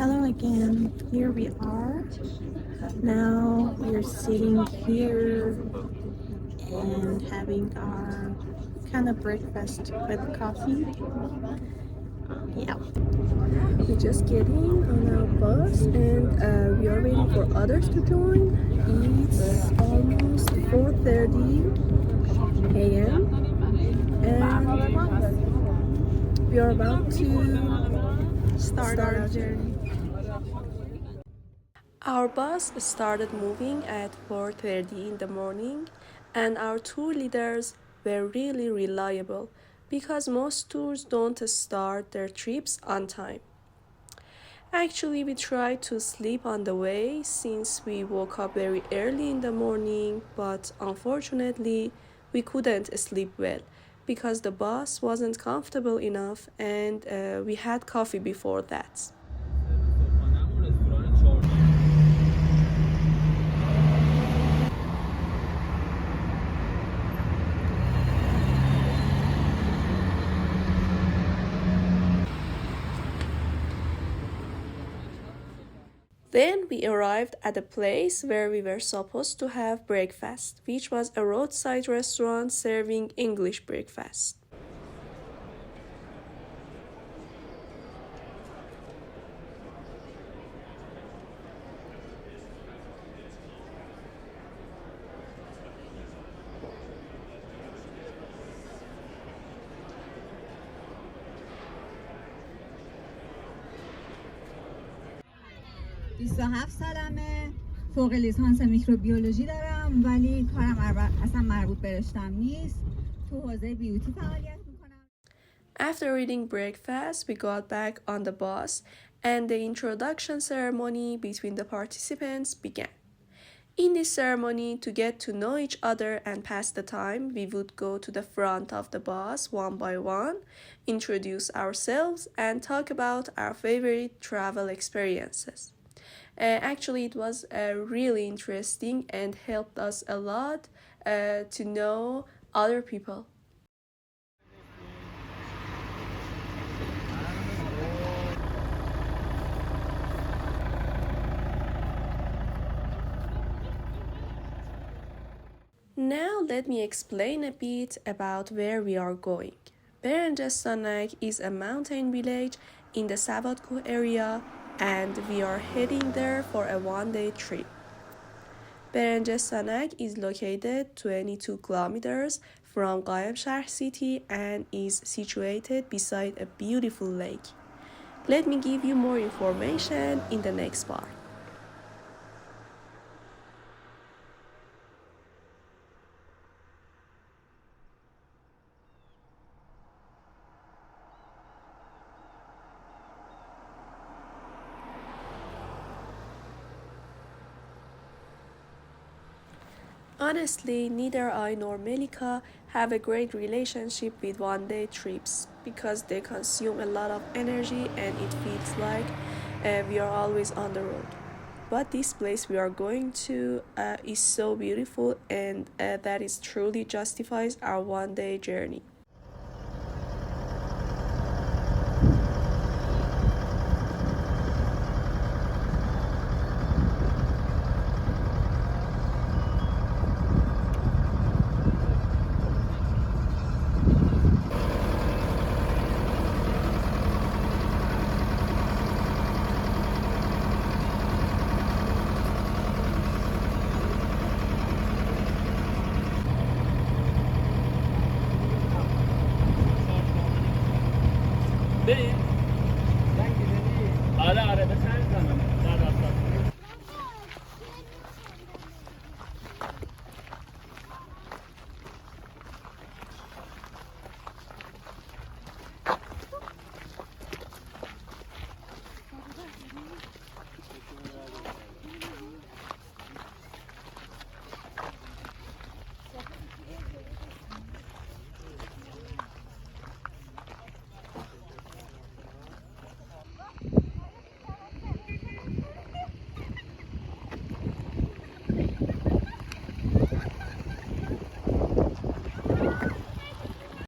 Hello again. Here we are. Now we're sitting here and having our kind of breakfast with coffee. Yeah. We're just getting on our bus and we are waiting for others to join. It's almost 4:30 a.m. and we are about to start our journey. Our bus started moving at 4:30 in the morning, and our tour leaders were really reliable because most tours don't start their trips on time. Actually, we tried to sleep on the way since we woke up very early in the morning, but unfortunately, we couldn't sleep well because the bus wasn't comfortable enough and we had coffee before that. Then we arrived at a place where we were supposed to have breakfast, which was a roadside restaurant serving English breakfast. سالمه فوق لیسانس میکروبیولوژی دارم ولی کارم اصلا مربوط به رشتم نیست تو حوزه بیوتی فعالیت میکنم. After eating breakfast, we got back on the bus and the introduction ceremony between the participants began. In this ceremony, to get to know each other and pass the time, we would go to the front of the bus one by one, introduce ourselves, and talk about our favorite travel experiences. Actually, it was really interesting and helped us a lot to know other people. Now let me explain a bit about where we are going. Brenejstanak is a mountain village in the Savadkoh area and we are heading there for a one-day trip. Brenejstanak is located 22 kilometers from Qayamshahr city and is situated beside a beautiful lake. Let me give you more information in the next part. Honestly, neither I nor Melika have a great relationship with one-day trips because they consume a lot of energy and it feels like we are always on the road. But this place we are going to is so beautiful and that is truly justifies our one-day journey.